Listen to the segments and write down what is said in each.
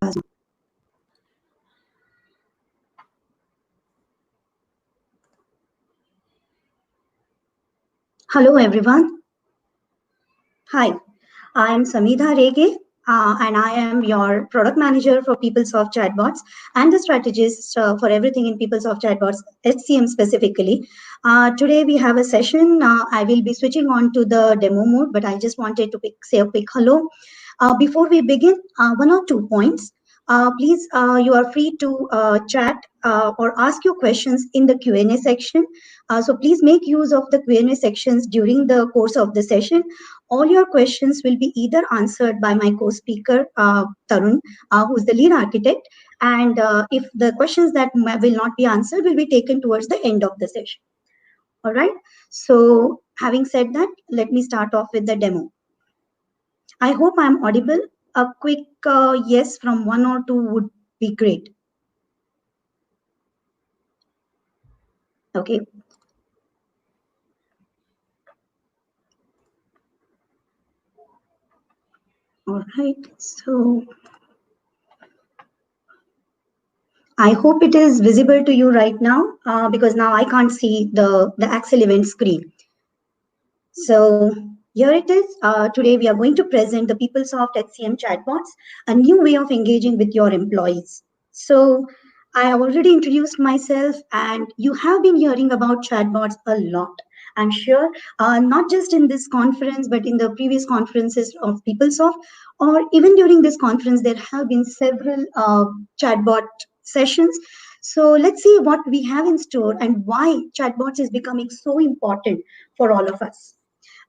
broadcast. Hello, everyone. Hi, I am Samidha Rege, and I am your product manager for PeopleSoft Chatbots and the strategist for everything in PeopleSoft Chatbots, HCM specifically. Today we have a session. I will be switching on to the demo mode, but I just wanted to say a quick hello. Before we begin, 1 or 2 points. Please, you are free to chat or ask your questions in the Q&A section. So please make use of the Q&A sections during the course of the session. All your questions will be either answered by my co-speaker, Tarun, who's the lead architect. And if the questions that will not be answered will be taken towards the end of the session. All right. So having said that, let me start off with the demo. I hope I'm audible. A quick yes from 1 or 2 would be great. Okay. All right. So I hope it is visible to you right now because now I can't see the Axel event screen. So here it is. Today we are going to present the PeopleSoft HCM Chatbots, a new way of engaging with your employees. So I have already introduced myself, and you have been hearing about chatbots a lot. I'm sure, not just in this conference, but in the previous conferences of PeopleSoft, or even during this conference, there have been several chatbot sessions. So let's see what we have in store and why chatbots is becoming so important for all of us.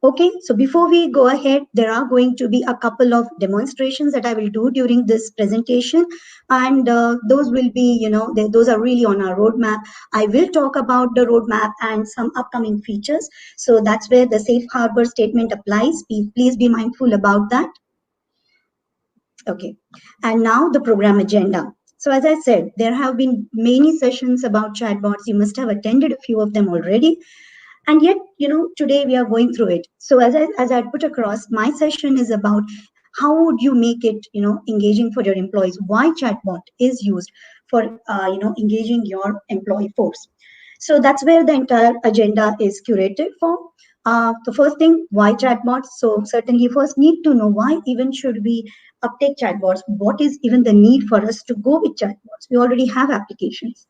Okay, so before we go ahead, there are going to be a couple of demonstrations that I will do during this presentation. And those will be, those are really on our roadmap. I will talk about the roadmap and some upcoming features. So that's where the safe harbor statement applies. Please be mindful about that. Okay, and now the program agenda. So as I said, there have been many sessions about chatbots. You must have attended a few of them already. And yet, today we are going through it. So as I put across, my session is about how would you make it, engaging for your employees, why chatbot is used for, engaging your employee force. So that's where the entire agenda is curated for. The first thing, why chatbots? So certainly first need to know why even should we uptake chatbots? What is even the need for us to go with chatbots? We already have applications.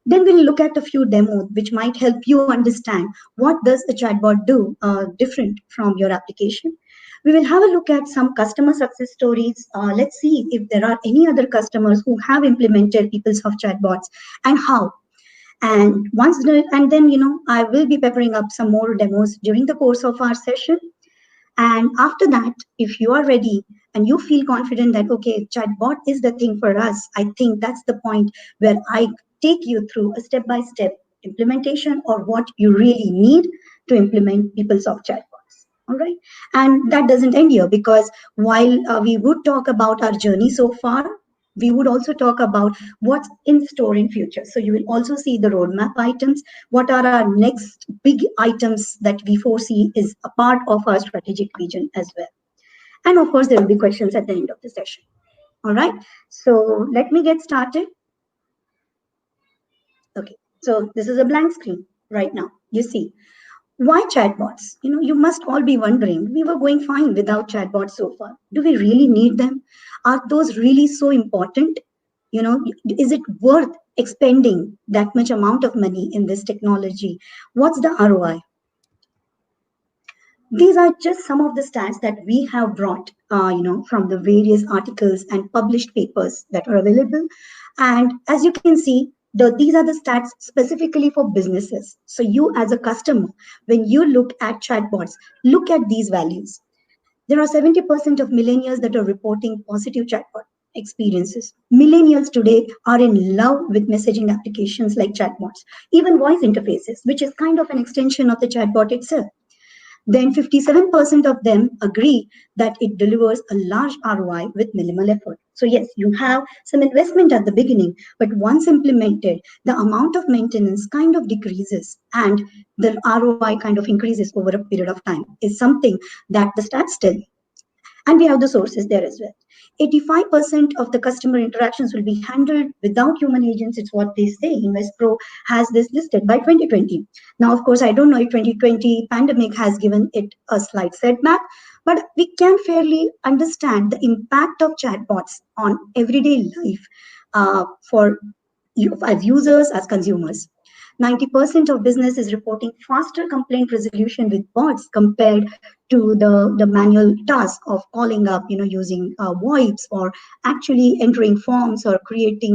Then we'll look at a few demos which might help you understand what does a chatbot do different from your application. We will have a look at some customer success stories. Let's see if there are any other customers who have implemented PeopleSoft chatbots and how. And then I will be peppering up some more demos during the course of our session. And after that, if you are ready and you feel confident that, okay, chatbot is the thing for us, I think that's the point where I take you through a step-by-step implementation or what you really need to implement PeopleSoft chatbots. All right. And that doesn't end here because while we would talk about our journey so far, we would also talk about what's in store in future. So you will also see the roadmap items. What are our next big items that we foresee is a part of our strategic vision as well. And of course, there will be questions at the end of the session. All right. So let me get started. Okay. So this is a blank screen right now. You see. Why chatbots? You must all be wondering, we were going fine without chatbots so far. Do we really need them? Are those really so important? Is it worth expending that much amount of money in this technology? What's the ROI? These are just some of the stats that we have brought, from the various articles and published papers that are available. And as you can see, these are the stats specifically for businesses. So you as a customer, when you look at chatbots, look at these values. There are 70% of millennials that are reporting positive chatbot experiences. Millennials today are in love with messaging applications like chatbots, even voice interfaces, which is kind of an extension of the chatbot itself. Then 57% of them agree that it delivers a large ROI with minimal effort. So yes, you have some investment at the beginning, but once implemented, the amount of maintenance kind of decreases and the ROI kind of increases over a period of time is something that the stats tell you. And we have the sources there as well. 85% of the customer interactions will be handled without human agents. It's what they say. InvestPro has this listed by 2020. Now, of course, I don't know if 2020 pandemic has given it a slight setback, but we can fairly understand the impact of chatbots on everyday life for you as users, as consumers. 90% of business is reporting faster complaint resolution with bots compared to the manual task of calling up, using VoIPs or actually entering forms or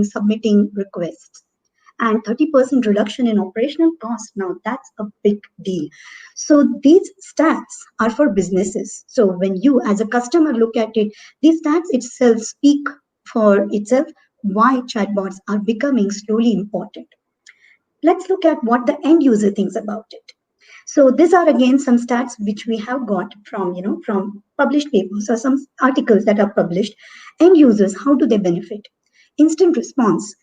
submitting requests. And 30% reduction in operational cost. Now that's a big deal. So these stats are for businesses. So when you as a customer look at it, these stats itself speak for itself why chatbots are becoming slowly important. Let's look at what the end user thinks about it. So these are again some stats which we have got from published papers or some articles that are published. End users, how do they benefit? Instant response.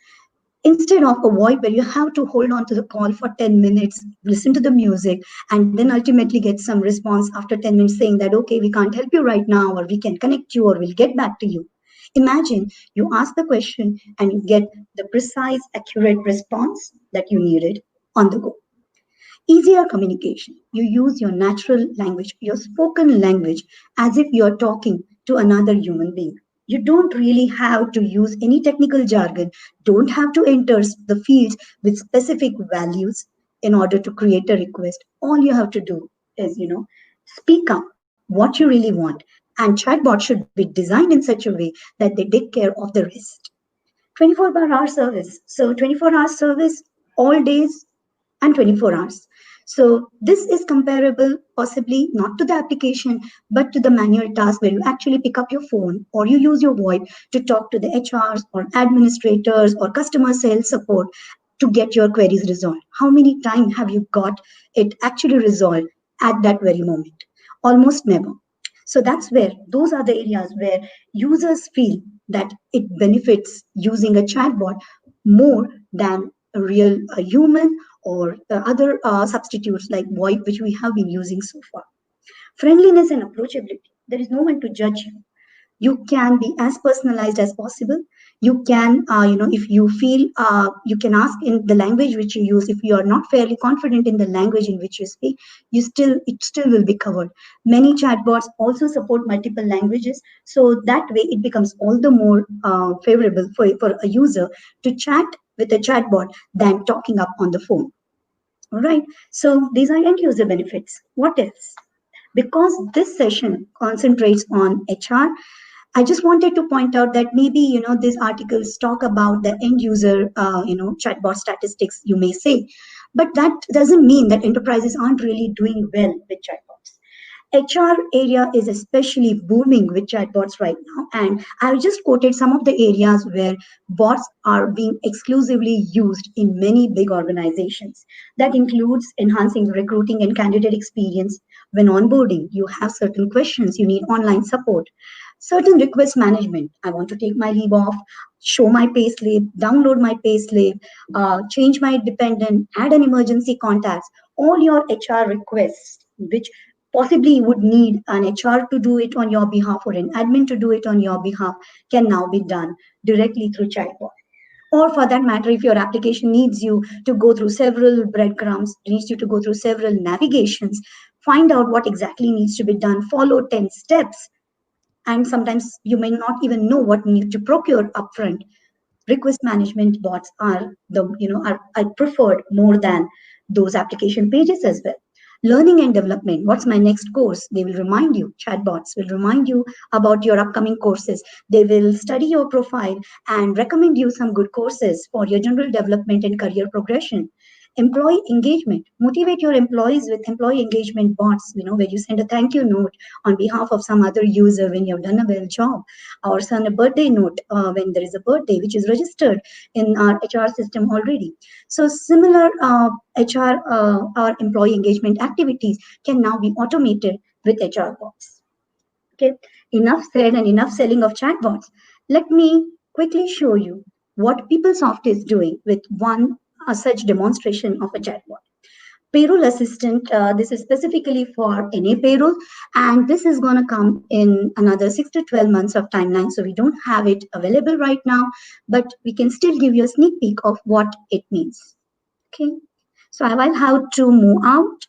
Instead of a VoIP where you have to hold on to the call for 10 minutes, listen to the music, and then ultimately get some response after 10 minutes saying that, okay, we can't help you right now, or we can connect you, or we'll get back to you. Imagine you ask the question and you get the precise, accurate response that you needed on the go. Easier communication. You use your natural language, your spoken language, as if you're talking to another human being. You don't really have to use any technical jargon, don't have to enter the fields with specific values in order to create a request. All you have to do is, speak up what you really want. And chatbot should be designed in such a way that they take care of the rest. 24-hour service. So 24-hour service all days and 24 hours. So this is comparable possibly not to the application, but to the manual task where you actually pick up your phone or you use your VoIP to talk to the HRs or administrators or customer sales support to get your queries resolved. How many times have you got it actually resolved at that very moment? Almost never. So that's where those are the areas where users feel that it benefits using a chatbot more than a real human or other substitutes like VoIP, which we have been using so far. Friendliness and approachability. There is no one to judge you. You can be as personalized as possible. You can, if you feel, you can ask in the language which you use. If you are not fairly confident in the language in which you speak, it still will be covered. Many chatbots also support multiple languages, so that way it becomes all the more favorable for a user to chat with a chatbot than talking up on the phone. All right. So these are end user benefits. What else? Because this session concentrates on HR, I just wanted to point out that maybe, these articles talk about the end user, chatbot statistics, you may say, but that doesn't mean that enterprises aren't really doing well with chatbots. HR area is especially booming with chatbots right now. And I've just quoted some of the areas where bots are being exclusively used in many big organizations. That includes enhancing recruiting and candidate experience. When onboarding, you have certain questions, you need online support. Certain request management. I want to take my leave off, show my pay slip, download my pay slip, change my dependent, add an emergency contacts. All your HR requests, which possibly you would need an HR to do it on your behalf or an admin to do it on your behalf, can now be done directly through chatbot. Or for that matter, if your application needs you to go through several breadcrumbs, needs you to go through several navigations, find out what exactly needs to be done, follow 10 steps, and sometimes you may not even know what need to procure upfront. Request management bots are are preferred more than those application pages as well. Learning and development. What's my next course? They will remind you. Chatbots will remind you about your upcoming courses. They will study your profile and recommend you some good courses for your general development and career progression. Employee engagement. Motivate your employees with employee engagement bots, where you send a thank you note on behalf of some other user when you've done a well job, or send a birthday note when there is a birthday, which is registered in our HR system already. So similar HR or employee engagement activities can now be automated with HR bots. Okay, enough said and enough selling of chatbots. Let me quickly show you what PeopleSoft is doing with one such demonstration of a chatbot. Payroll assistant, this is specifically for NA payroll, and this is going to come in another 6 to 12 months of timeline. So we don't have it available right now, but we can still give you a sneak peek of what it means. Okay, so I will have to move out.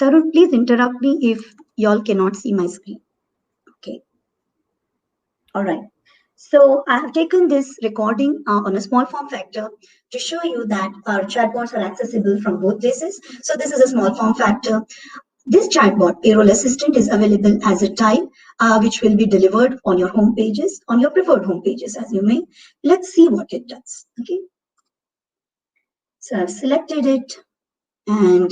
Tarun, please interrupt me if y'all cannot see my screen. Okay. All right. So I have taken this recording on a small form factor to show you that our chatbots are accessible from both places. So this is a small form factor. This chatbot, Payroll Assistant, is available as a tile, which will be delivered on your home pages, on your preferred home pages, as you may. Let's see what it does. Okay. So I've selected it, and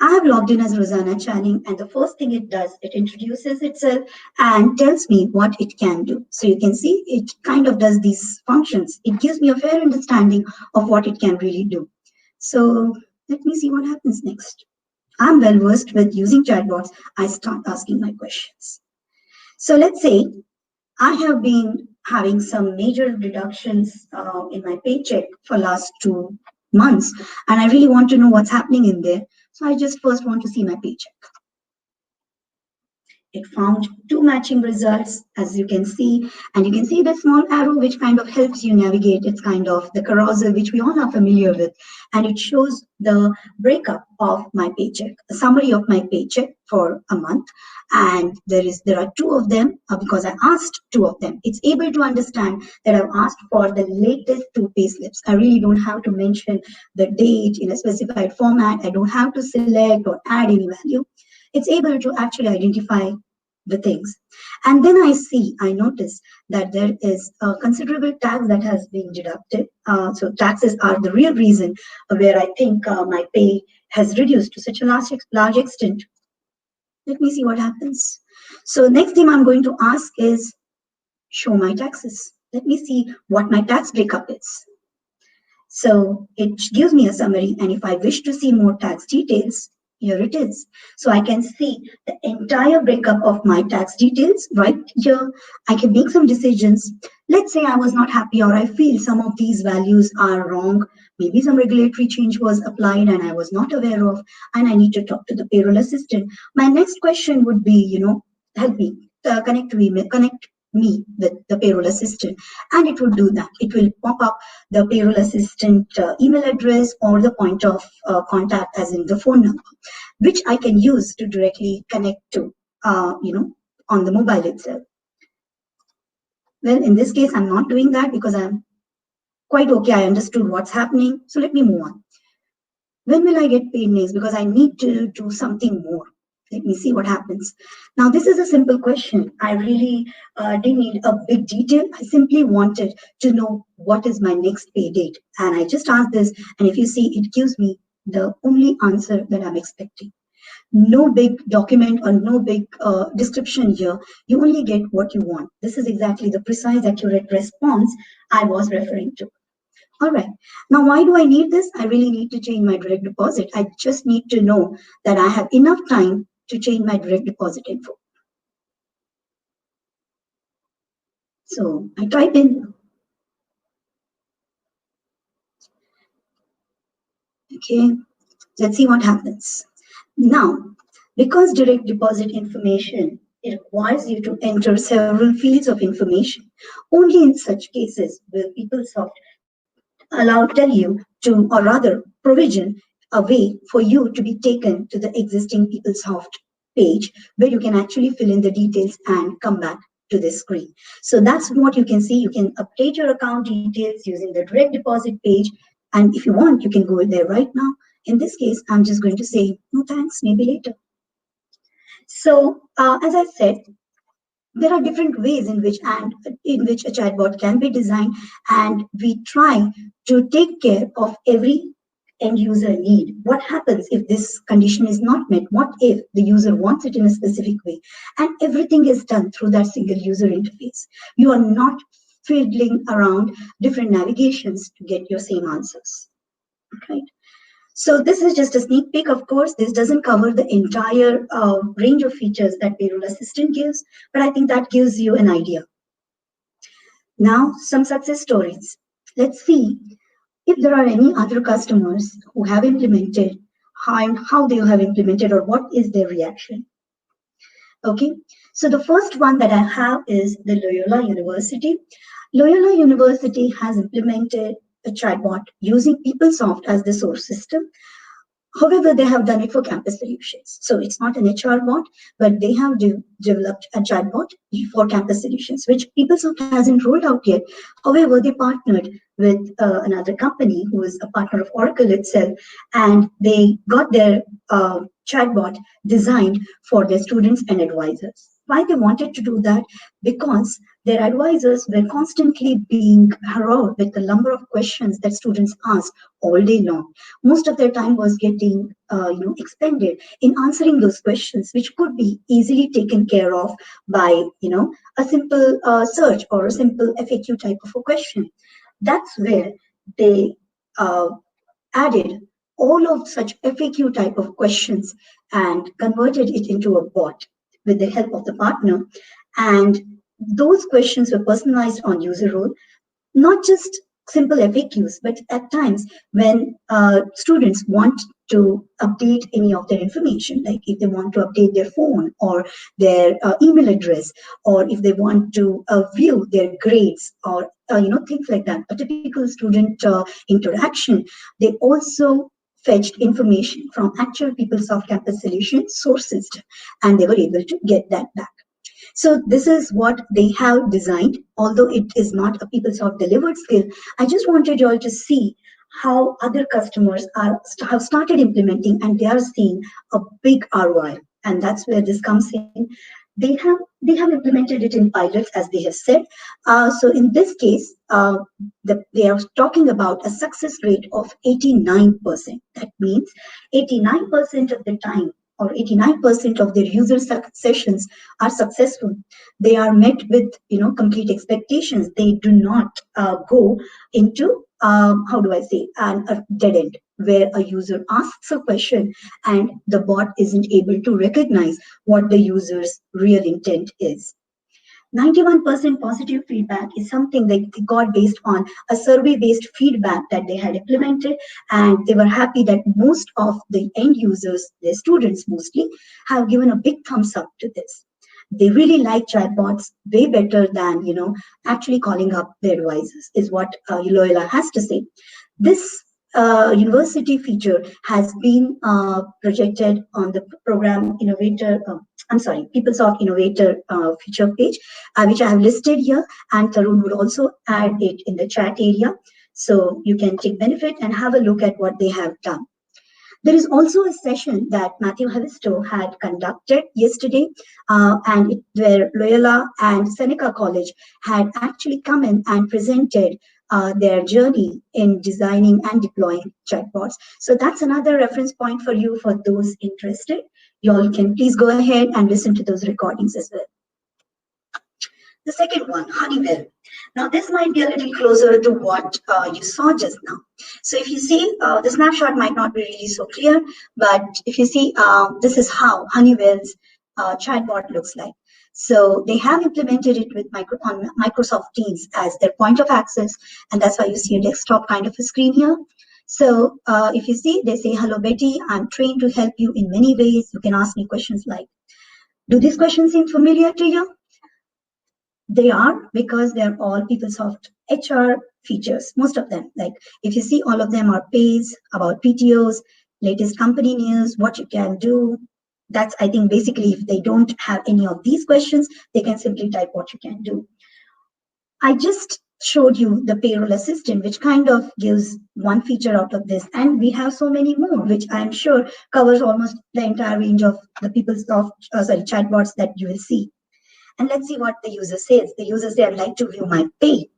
I have logged in as Rosanna Channing, and the first thing it does, it introduces itself and tells me what it can do. So you can see it kind of does these functions. It gives me a fair understanding of what it can really do. So let me see what happens next. I'm well versed with using chatbots. I start asking my questions. So let's say I have been having some major reductions in my paycheck for last 2 months, and I really want to know what's happening in there. So I just first want to see my paycheck. It found 2 matching results, as you can see, and you can see the small arrow which kind of helps you navigate. It's kind of the carousel which we all are familiar with, and it shows the breakup of my paycheck, a summary of my paycheck for a month. And there are 2 of them because I asked 2 of them. It's able to understand that I've asked for the latest 2 pay slips. I really don't have to mention the date in a specified format. I don't have to select or add any value. It's able to actually identify the things. And then I notice that there is a considerable tax that has been deducted. So taxes are the real reason where I think my pay has reduced to such a large extent. Let me see what happens. So next thing I'm going to ask is show my taxes. Let me see what my tax breakup is. So it gives me a summary, and if I wish to see more tax details, here it is. So I can see the entire breakup of my tax details right here. I can make some decisions. Let's say I was not happy, or I feel some of these values are wrong. Maybe some regulatory change was applied and I was not aware of, and I need to talk to the payroll assistant. My next question would be, help me, connect me with the payroll assistant, and it will do that. It will pop up the payroll assistant email address or the point of contact, as in the phone number, which I can use to directly connect to, on the mobile itself. Well, in this case, I'm not doing that because I'm quite okay. I understood what's happening. So let me move on. When will I get paid next? Because I need to do something more. Let me see what happens. Now, this is a simple question. I really didn't need a big detail. I simply wanted to know what is my next pay date. And I just asked this, and if you see, it gives me the only answer that I'm expecting. No big document or no big description here. You only get what you want. This is exactly the precise, accurate response I was referring to. All right. Now, why do I need this? I really need to change my direct deposit. I just need to know that I have enough time to change my direct deposit info. So I type in. Okay. Let's see what happens. Now, because direct deposit information, it requires you to enter several fields of information. Only in such cases will PeopleSoft tell you to, or rather provision a way for you to be taken to the existing PeopleSoft page where you can actually fill in the details and come back to this screen. So that's what you can see. You can update your account details using the direct deposit page. And if you want, you can go there right now. In this case, I'm just going to say, no thanks, maybe later. So as I said, there are different ways in which a chatbot can be designed, and we try to take care of every end user need. What happens if this condition is not met? What if the user wants it in a specific way? And everything is done through that single user interface. You are not fiddling around different navigations to get your same answers. Right? So this is just a sneak peek. Of course, this doesn't cover the entire range of features that Payroll Assistant gives, but I think that gives you an idea. Now, some success stories. Let's see If there are any other customers who have implemented, how they have implemented or what is their reaction. Okay, so the first one that I have is the Loyola University. Loyola University has implemented a chatbot using PeopleSoft as the source system. However, they have done it for campus solutions. So it's not an HR bot, but they have developed a chatbot for campus solutions, which PeopleSoft hasn't rolled out yet. However, they partnered with another company who is a partner of Oracle itself, and they got their chatbot designed for their students and advisors. Why they wanted to do that? Because their advisors were constantly being harassed with the number of questions that students asked all day long. Most of their time was getting expended in answering those questions, which could be easily taken care of by a simple search or a simple FAQ type of a question. That's where they added all of such FAQ type of questions and converted it into a bot with the help of the partner. And those questions were personalized on user role, not just simple FAQs, but at times when students want to update any of their information, like if they want to update their phone or their email address, or if they want to view their grades or things like that, a typical student interaction, they also fetched information from actual PeopleSoft campus solution source system, and they were able to get that back. So this is what they have designed. Although it is not a PeopleSoft delivered skill, I just wanted you all to see how other customers have started implementing, and they are seeing a big ROI. And that's where this comes in. They have implemented it in pilots, as they have said. So in this case, they are talking about a success rate of 89%. That means 89% of the time, or 89% of their user sessions are successful. They are met with complete expectations. They do not go into a dead end where a user asks a question and the bot isn't able to recognize what the user's real intent is. 91% positive feedback is something that they got based on a survey-based feedback that they had implemented, and they were happy that most of the end users, their students mostly, have given a big thumbs up to this. They really like chatbots way better than actually calling up their advisors, is what Loyola has to say. This university feature has been projected on the program innovator. PeopleSoft Innovator feature page, which I have listed here, and Tarun will also add it in the chat area, so you can take benefit and have a look at what they have done. There is also a session that Matthew Havisto had conducted yesterday, where Loyola and Seneca College had actually come in and presented their journey in designing and deploying chatbots. So that's another reference point for you, for those interested. You all can please go ahead and listen to those recordings as well. The second one, Honeywell. Now this might be a little closer to what you saw just now. So if you see, the snapshot might not be really so clear, but if you see, this is how Honeywell's chatbot looks like. So they have implemented it with Microsoft Teams as their point of access, and that's why you see a desktop kind of a screen here. So if you see, they say, "Hello, Betty, I'm trained to help you in many ways. You can ask me questions like," do these questions seem familiar to you? They are, because they're all PeopleSoft HR features, most of them. Like if you see, all of them are pays, about PTOs, latest company news, what you can do. That's, I think, basically, if they don't have any of these questions, they can simply type what you can do. I just showed you the payroll assistant, which kind of gives one feature out of this, and we have so many more, which I'm sure covers almost the entire range of the PeopleSoft chatbots that you will see. And let's see what the user says. The user says, "I'd like to view my pay,"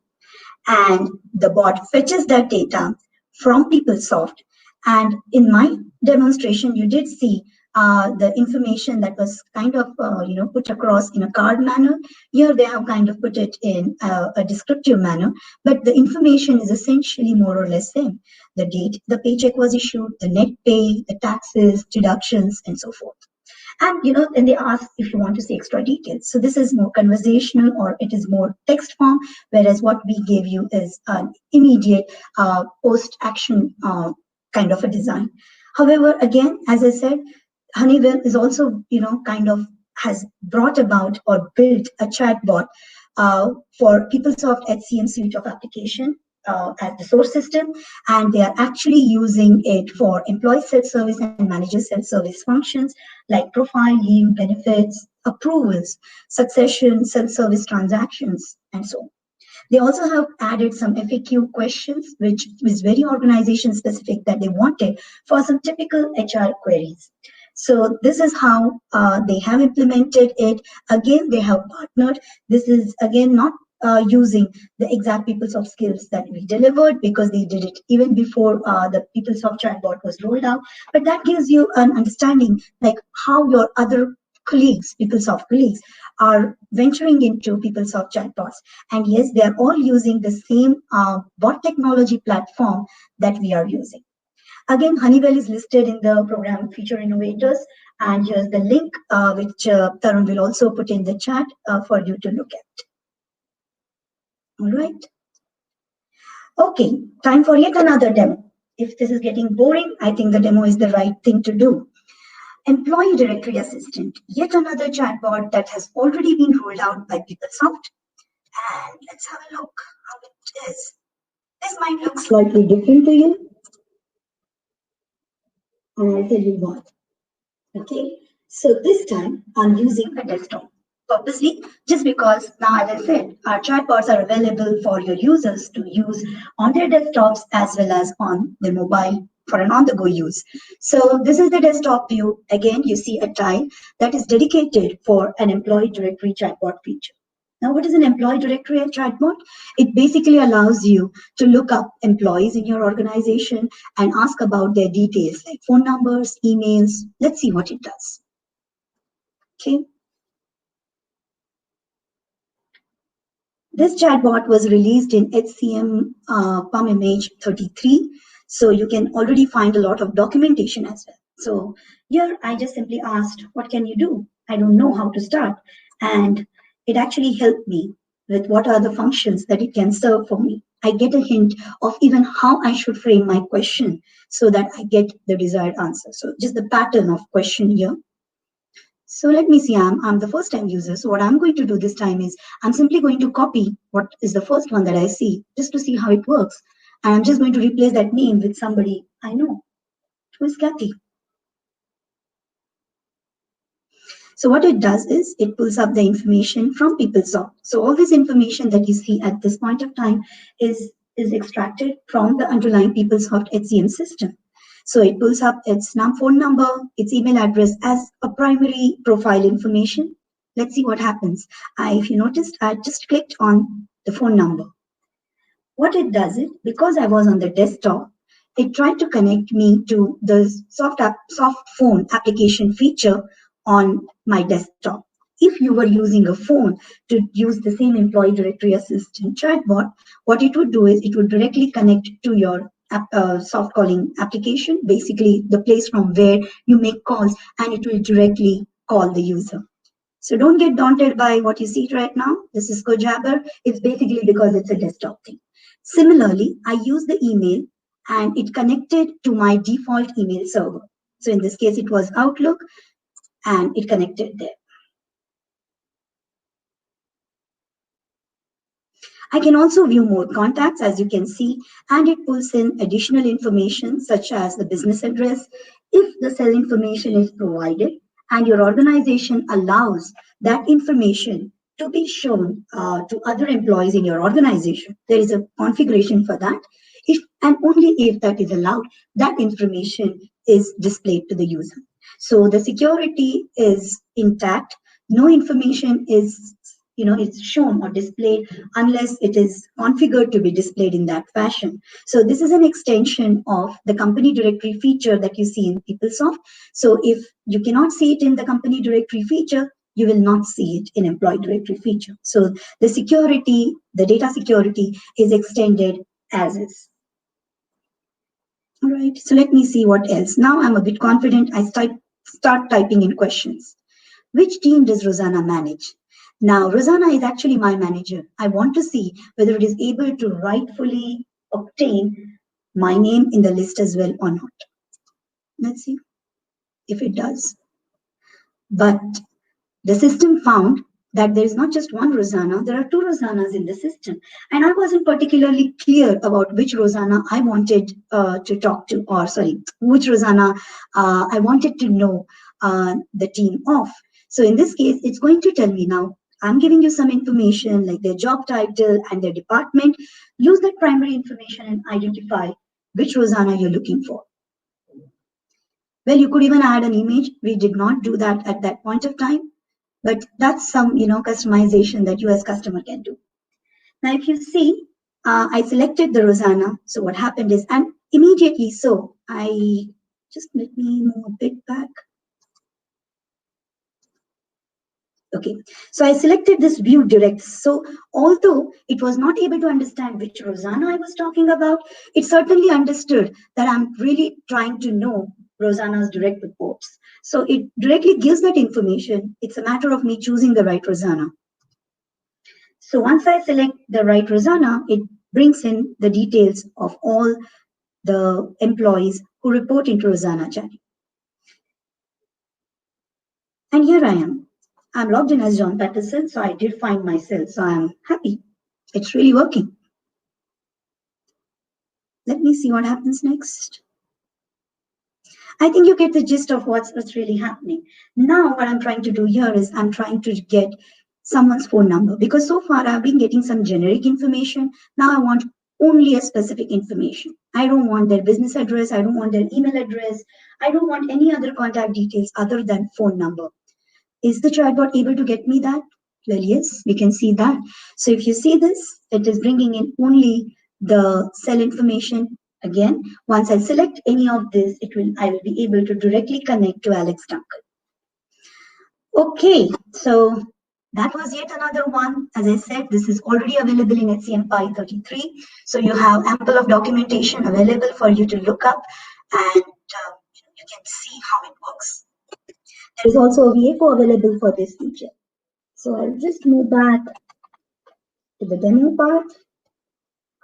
and the bot fetches that data from PeopleSoft. And in my demonstration, you did see the information that was kind of put across in a card manner. Here they have kind of put it in a descriptive manner, but the information is essentially more or less same. The date the paycheck was issued, the net pay, the taxes, deductions, and so forth. And then they ask if you want to see extra details. So this is more conversational, or it is more text form, whereas what we gave you is an immediate post-action kind of a design. However, again, as I said, Honeywell is also, kind of has brought about or built a chatbot for PeopleSoft HCM suite of application as the source system, and they are actually using it for employee self-service and manager self-service functions like profile, leave, benefits, approvals, succession, self-service transactions, and so on. They also have added some FAQ questions, which is very organization specific, that they wanted for some typical HR queries. So this is how they have implemented it. Again, they have partnered. This is again not using the exact PeopleSoft skills that we delivered, because they did it even before the PeopleSoft chatbot was rolled out. But that gives you an understanding like how your other colleagues, PeopleSoft colleagues, are venturing into PeopleSoft chatbots. And yes, they are all using the same bot technology platform that we are using. Again, Honeywell is listed in the program Feature Innovators, and here's the link which Tarun will also put in the chat for you to look at. All right. Okay, time for yet another demo. If this is getting boring, I think the demo is the right thing to do. Employee Directory Assistant, yet another chatbot that has already been rolled out by PeopleSoft. And let's have a look how it is. This might look slightly different to you. And I'll tell you what. Okay, so this time I'm using a desktop. Purposely, just because now, as I said, our chatbots are available for your users to use on their desktops as well as on their mobile for an on-the-go use. So this is the desktop view. Again, you see a tile that is dedicated for an employee directory chatbot feature. Now, what is an employee directory chatbot? It basically allows you to look up employees in your organization and ask about their details like phone numbers, emails. Let's see what it does. Okay. This chatbot was released in HCM PUM image 33. So you can already find a lot of documentation as well. So here I just simply asked, what can you do? I don't know how to start. And it actually helped me with what are the functions that it can serve for me. I get a hint of even how I should frame my question so that I get the desired answer. So just the pattern of question here. So let me see, I'm the first time user. So what I'm going to do this time is I'm simply going to copy what is the first one that I see just to see how it works. And I'm just going to replace that name with somebody I know, who is Kathy. So what it does is it pulls up the information from PeopleSoft. So all this information that you see at this point of time is extracted from the underlying PeopleSoft HCM system. So it pulls up its phone number, its email address as a primary profile information. Let's see what happens. If you noticed, I just clicked on the phone number. What it does is, because I was on the desktop, it tried to connect me to the soft phone application feature on my desktop. If you were using a phone to use the same employee directory assistant chatbot, what it would do is it would directly connect to your soft calling application, basically the place from where you make calls, and it will directly call the user. So don't get daunted by what you see right now. This is Jabber. It's basically because it's a desktop thing. Similarly, I use the email and it connected to my default email server. So in this case, it was Outlook and it connected there. I can also view more contacts, as you can see, and it pulls in additional information such as the business address. If the cell information is provided and your organization allows that information to be shown to other employees in your organization, there is a configuration for that. If and only if that is allowed, that information is displayed to the user. So the security is intact. No information is it's shown or displayed unless it is configured to be displayed in that fashion. So this is an extension of the company directory feature that you see in PeopleSoft. So if you cannot see it in the company directory feature, you will not see it in employee directory feature. So the security, the data security is extended as is. All right, so let me see what else. Now I'm a bit confident. I start typing in questions. Which team does Rosanna manage? Now, Rosanna is actually my manager. I want to see whether it is able to rightfully obtain my name in the list as well or not. Let's see if it does. But the system found that there is not just one Rosanna, there are two Rosannas in the system. And I wasn't particularly clear about which Rosanna I wanted to talk to, or sorry, which Rosanna I wanted to know the team of. So in this case, it's going to tell me now, I'm giving you some information like their job title and their department. Use that primary information and identify which Rosanna you're looking for. Well, you could even add an image. We did not do that at that point of time, but that's some, customization that you as customer can do. Now, if you see, I selected the Rosanna. So what happened is, and immediately, so I just let me move a bit back. Okay, so I selected this view direct. So although it was not able to understand which Rosanna I was talking about, it certainly understood that I'm really trying to know Rosanna's direct reports. So it directly gives that information. It's a matter of me choosing the right Rosanna. So once I select the right Rosanna, it brings in the details of all the employees who report into Rosanna chat. And here I am. I'm logged in as John Patterson, so I did find myself. So I'm happy. It's really working. Let me see what happens next. I think you get the gist of what's really happening. Now what I'm trying to do here is I'm trying to get someone's phone number, because so far I've been getting some generic information. Now I want only a specific information. I don't want their business address. I don't want their email address. I don't want any other contact details other than phone number. Is the chatbot able to get me that? Well, yes, we can see that. So if you see this, it is bringing in only the cell information. Again, once I select any of this, I will be able to directly connect to Alex Duncan. Okay, so that was yet another one. As I said, this is already available in HCM Pi 33. So you have ample of documentation available for you to look up, and you can see how it works. There is also a VFO available for this feature. So I'll just move back to the demo part.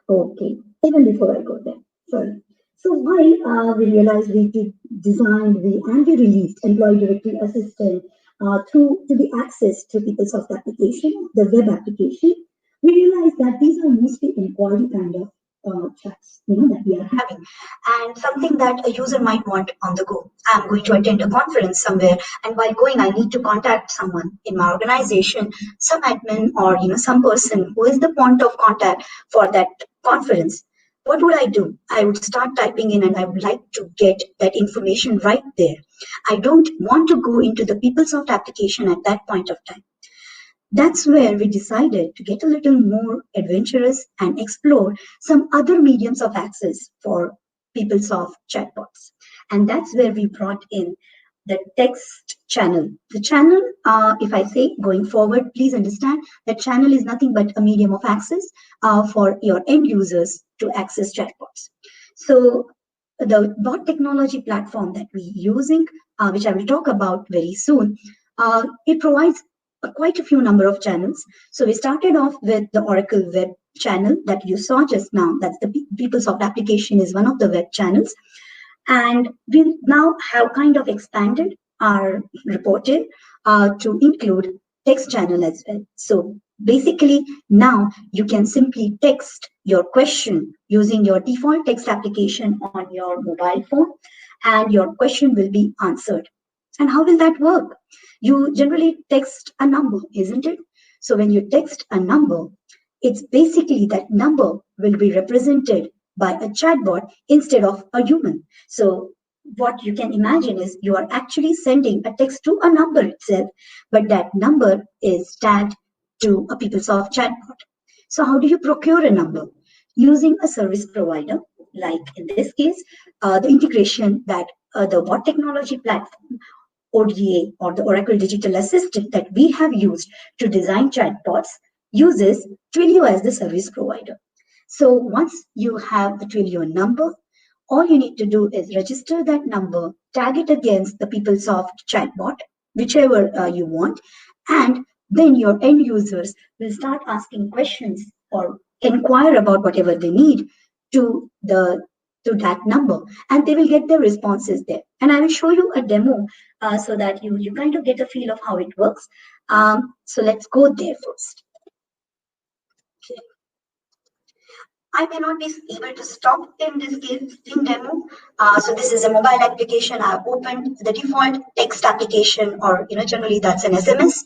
Okay, even before I go there, sorry. So why we realized we designed, and we released Employee Directory Assistant to be accessed to PeopleSoft application, the web application. We realized that these are mostly inquiry kind of chats, that we are having, and something that a user might want on the go. I'm going to attend a conference somewhere, and while going, I need to contact someone in my organization, some admin or some person who is the point of contact for that conference. What would I do? I would start typing in, and I would like to get that information right there. I don't want to go into the PeopleSoft application at that point of time. That's where we decided to get a little more adventurous and explore some other mediums of access for PeopleSoft chatbots. And that's where we brought in the text channel. The channel, if I say going forward, please understand that channel is nothing but a medium of access for your end users to access chatbots. So the bot technology platform that we're using, which I will talk about very soon, it provides quite a few number of channels. So we started off with the Oracle web channel that you saw just now. That's the PeopleSoft application is one of the web channels. And we now have kind of expanded our reported to include text channel as well. So basically now you can simply text your question using your default text application on your mobile phone, and your question will be answered. And how will that work? You generally text a number, isn't it? So when you text a number, it's basically that number will be represented by a chatbot instead of a human. So what you can imagine is you are actually sending a text to a number itself, but that number is tagged to a PeopleSoft chatbot. So how do you procure a number? Using a service provider, like in this case, the integration that the bot technology platform, ODA, or the Oracle Digital Assistant that we have used to design chatbots, uses Twilio as the service provider. So once you have the Twilio number, All you need to do is register that number, tag it against the PeopleSoft chatbot, whichever you want, and then your end users will start asking questions or inquire about whatever they need to that number, and they will get their responses there. And I will show you a demo so that you kind of get a feel of how it works. So let's go there first. Okay. I may not be able to stop in this case in demo. So this is a mobile application. I've opened the default text application, or generally that's an SMS.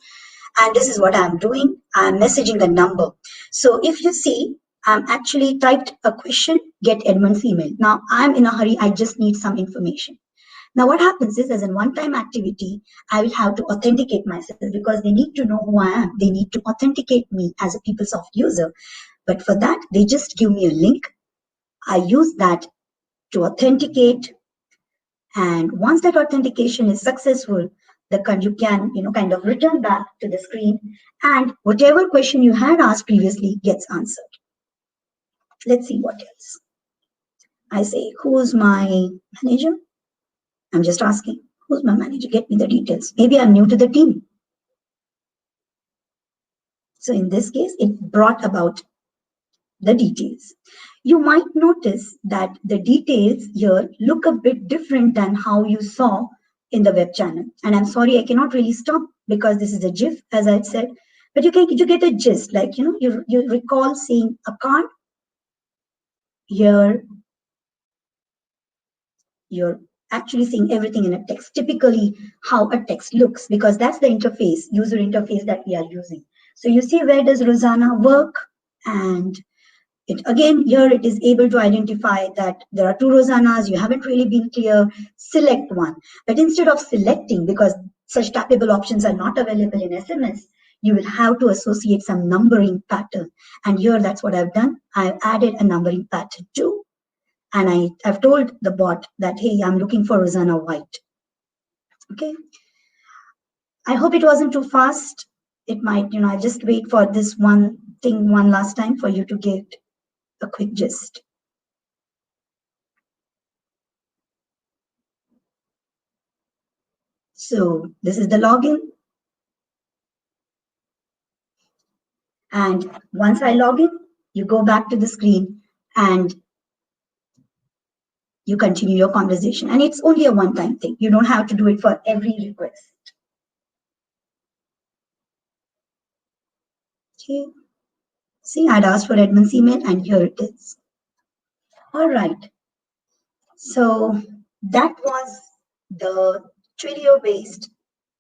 And this is what I'm doing. I'm messaging the number. So if you see, I'm actually typed a question, get Edmund's email. Now I'm in a hurry. I just need some information. Now what happens is, as a one-time activity, I will have to authenticate myself because they need to know who I am. They need to authenticate me as a PeopleSoft user. But for that, they just give me a link. I use that to authenticate. And once that authentication is successful, you can kind of return back to the screen, and whatever question you had asked previously gets answered. Let's see what else. I say, who's my manager? I'm just asking, who's my manager? Get me the details. Maybe I'm new to the team. So in this case, it brought about the details. You might notice that the details here look a bit different than how you saw in the web channel. And I'm sorry, I cannot really stop because this is a GIF, as I said. But you get a gist, like you recall seeing a card. Here, you're actually seeing everything in a text. Typically, how a text looks, because that's the interface, user interface that we are using. So you see, where does Rosanna work? And here it is able to identify that there are two Rosannas. You haven't really been clear. Select one. But instead of selecting, because such tappable options are not available in SMS, you will have to associate some numbering pattern. And here, that's what I've done. I've added a numbering pattern too. And I've told the bot that, hey, I'm looking for Rosanna White. Okay. I hope it wasn't too fast. It might, I'll just wait for this one thing one last time for you to get a quick gist. So this is the login. And once I log in, you go back to the screen and you continue your conversation. And it's only a one-time thing. You don't have to do it for every request. Okay. See, I'd asked for Edmund's email, and here it is. All right. So that was the Twilio-based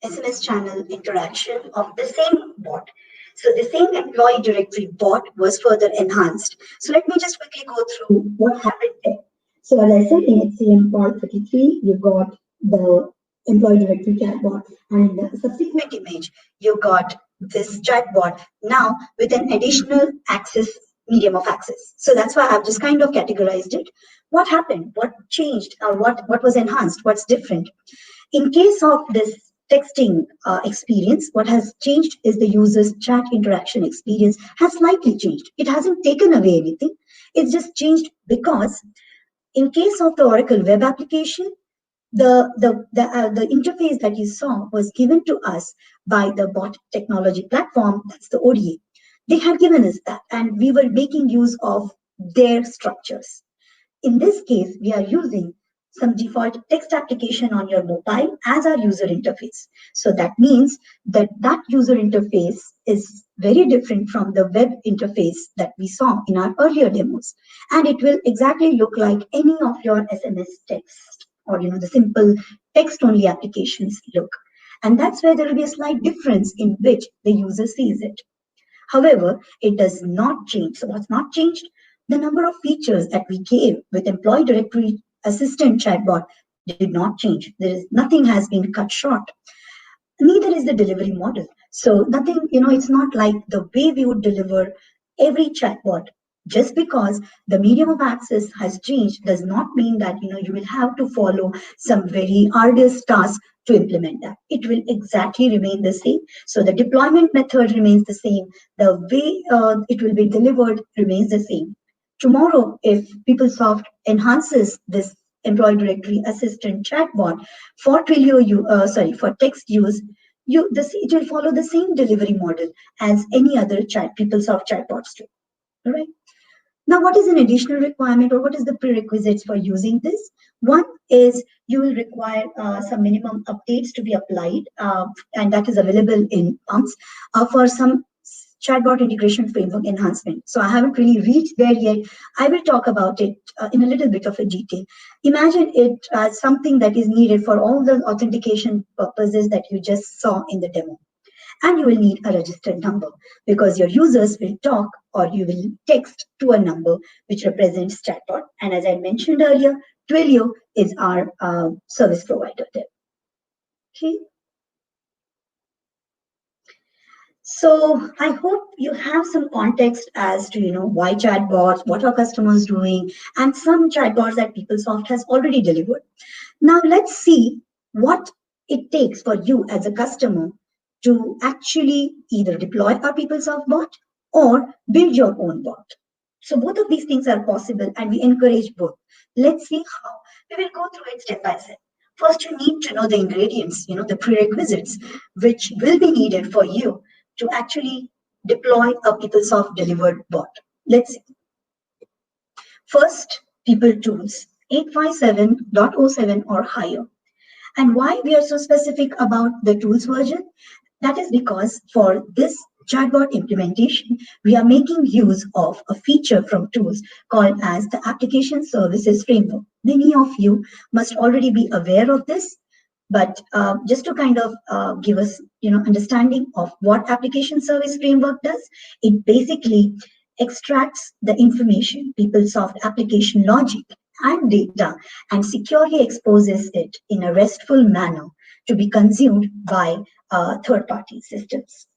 SMS channel interaction of the same bot. So the same employee directory bot was further enhanced. So let me just quickly go through what happened there. So as I said, in HCM part 33, you got the employee directory chatbot, and in the subsequent image, you got this chatbot now with an additional medium of access. So that's why I've just kind of categorized it. What happened? What changed? Or what was enhanced? What's different? In case of this texting experience, what has changed is the user's chat interaction experience has slightly changed. It hasn't taken away anything. It's just changed because in case of the Oracle web application, the interface that you saw was given to us by the bot technology platform. That's the ODA. They had given us that, and we were making use of their structures. In this case, we are using some default text application on your mobile as our user interface. So that means that user interface is very different from the web interface that we saw in our earlier demos. And it will exactly look like any of your SMS text or the simple text-only applications look. And that's where there will be a slight difference in which the user sees it. However, it does not change. So what's not changed? The number of features that we gave with Employee Directory Assistant Chatbot did not change. Nothing has been cut short. Neither is the delivery model. So nothing, it's not like the way we would deliver every chatbot. Just because the medium of access has changed does not mean that you will have to follow some very arduous task to implement that. It will exactly remain the same. So the deployment method remains the same. The way it will be delivered remains the same. Tomorrow, if PeopleSoft enhances this employee directory assistant chatbot for for text use, it will follow the same delivery model as any other PeopleSoft chatbots do. All right. Now, what is an additional requirement, or what is the prerequisites for using this? One is you will require some minimum updates to be applied, and that is available in pumps for some chatbot integration framework enhancement. So I haven't really reached there yet. I will talk about it in a little bit of a detail. Imagine it as something that is needed for all the authentication purposes that you just saw in the demo. And you will need a registered number because your users will talk or you will text to a number which represents chatbot. And as I mentioned earlier, Twilio is our service provider there. Okay. So I hope you have some context as to why chatbots, what are customers doing, and some chatbots that PeopleSoft has already delivered. Now let's see what it takes for you as a customer to actually either deploy our PeopleSoft bot or build your own bot. So both of these things are possible and we encourage both. Let's see how. We will go through it step by step. First, you need to know the ingredients, the prerequisites, which will be needed for you to actually deploy a PeopleSoft delivered bot. Let's see. First, people tools, 857.07 or higher. And why we are so specific about the tools version? That is because for this chatbot implementation, we are making use of a feature from tools called as the Application Services Framework. Many of you must already be aware of this, but just to kind of give us, understanding of what Application Service Framework does, it basically extracts the information, PeopleSoft application logic and data, and securely exposes it in a RESTful manner to be consumed by third-party systems.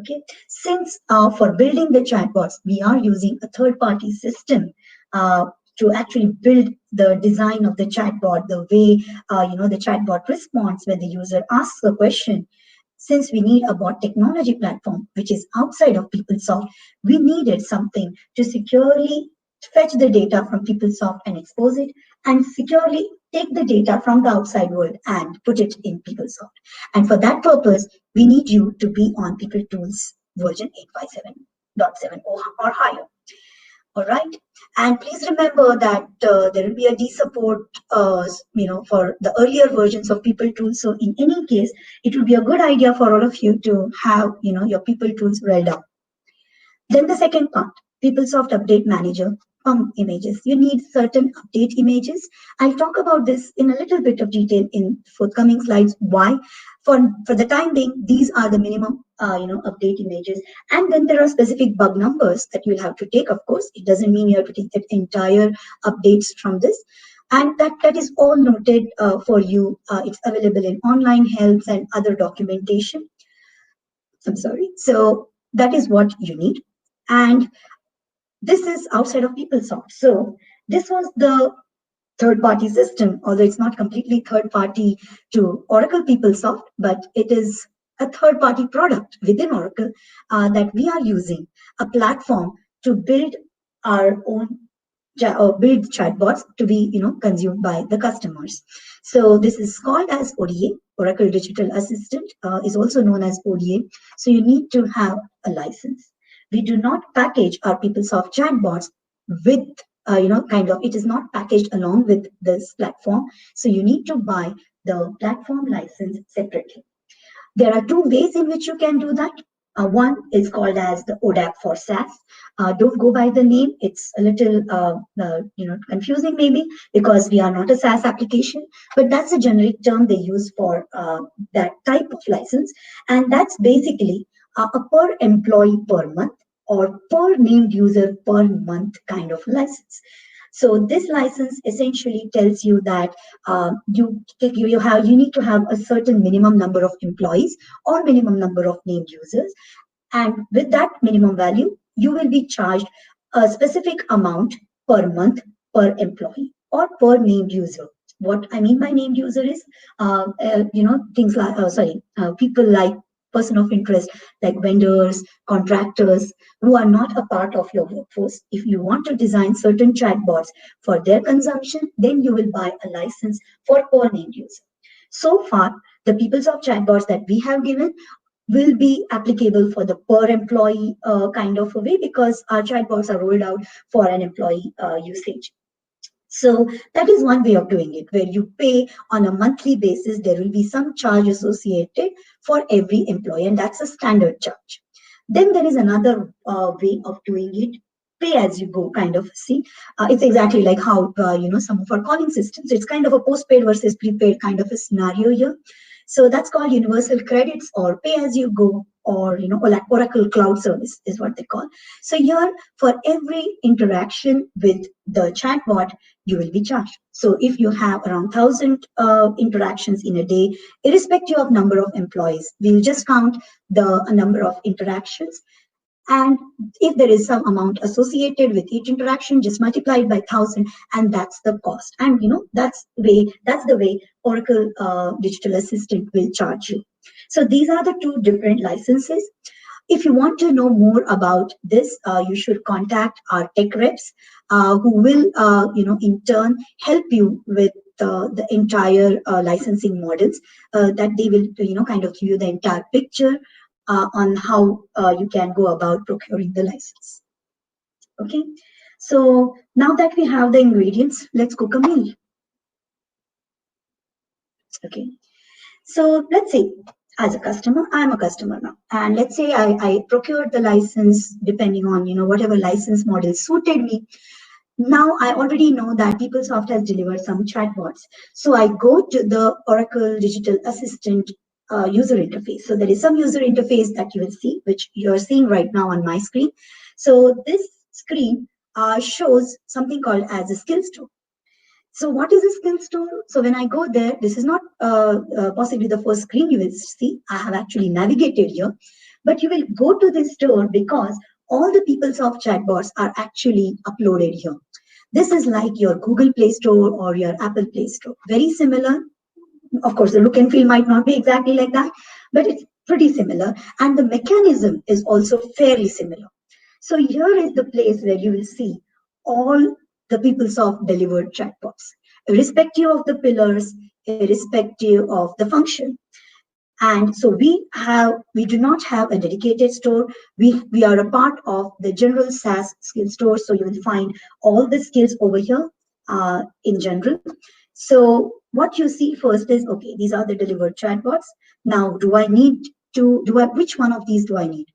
Okay, since for building the chatbots, we are using a third-party system to actually build the design of the chatbot, the way the chatbot responds when the user asks a question. Since we need a bot technology platform which is outside of PeopleSoft, we needed something to securely fetch the data from PeopleSoft and expose it, and securely take the data from the outside world and put it in PeopleSoft. And for that purpose, we need you to be on PeopleTools version 857.7 or higher. All right. And please remember that there will be a D-support, for the earlier versions of PeopleTools. So in any case, it will be a good idea for all of you to have, your PeopleTools rolled out. Then the second part, PeopleSoft Update Manager, images. You need certain update images. I'll talk about this in a little bit of detail in forthcoming slides. Why? For the time being, these are the minimum, update images. And then there are specific bug numbers that you'll have to take. Of course, it doesn't mean you have to take that entire updates from this. And that is all noted for you. It's available in online helps and other documentation. I'm sorry. So that is what you need. And this is outside of PeopleSoft. So this was the third-party system, although it's not completely third-party to Oracle PeopleSoft, but it is a third-party product within Oracle that we are using, a platform to build our own build chatbots to be consumed by the customers. So this is called as ODA, Oracle Digital Assistant, is also known as ODA. So you need to have a license. We do not package our PeopleSoft chatbots with, it is not packaged along with this platform. So you need to buy the platform license separately. There are two ways in which you can do that. One is called as the ODAP for SaaS. Don't go by the name. It's a little, confusing maybe because we are not a SaaS application, but that's a generic term they use for that type of license. And that's basically a per employee per month or per named user per month kind of license. So this license essentially tells you that you need to have a certain minimum number of employees or minimum number of named users, and with that minimum value, you will be charged a specific amount per month per employee or per named user. What I mean by named user is, things like, people like person of interest, like vendors, contractors, who are not a part of your workforce. If you want to design certain chatbots for their consumption, then you will buy a license for per named user. So far, the PeopleSoft chatbots that we have given will be applicable for the per employee kind of a way, because our chatbots are rolled out for an employee usage. So that is one way of doing it, where you pay on a monthly basis. There will be some charge associated for every employee, and that's a standard charge. Then there is another way of doing it, pay as you go kind of. See, it's exactly like how some of our calling systems. It's kind of a postpaid versus prepaid kind of a scenario here. So that's called universal credits or pay as you go, or or like Oracle Cloud Service is what they call. So here, for every interaction with the chatbot, you will be charged. So if you have around 1,000 interactions in a day, irrespective of number of employees, we'll just count the number of interactions. And if there is some amount associated with each interaction, just multiply it by 1,000, and that's the cost. And that's the way Oracle Digital Assistant will charge you. So these are the two different licenses. If you want to know more about this, you should contact our tech reps, who will, in turn help you with the entire licensing models. That they will, kind of give you the entire picture on how you can go about procuring the license. Okay, so now that we have the ingredients, let's cook a meal. Okay, so let's say, as a customer, I'm a customer now, and let's say I procured the license depending on whatever license model suited me. Now I already know that PeopleSoft has delivered some chatbots, so I go to the Oracle Digital Assistant user interface. So there is some user interface that you will see, which you're seeing right now on my screen. So this screen shows something called as a skill store. So what is a skill store? So when I go there, this is not possibly the first screen you will see. I have actually navigated here, but you will go to this store because all the PeopleSoft chatbots are actually uploaded here. This is like your Google Play Store or your Apple Play Store. Very similar. Of course, the look and feel might not be exactly like that, but it's pretty similar. And the mechanism is also fairly similar. So here is the place where you will see all the PeopleSoft delivered chatbots, irrespective of the pillars, irrespective of the function. And so we do not have a dedicated store. We are a part of the general SaaS skill store. So you will find all the skills over here in general. So what you see first is, okay, these are the delivered chatbots. Now, which one of these do I need?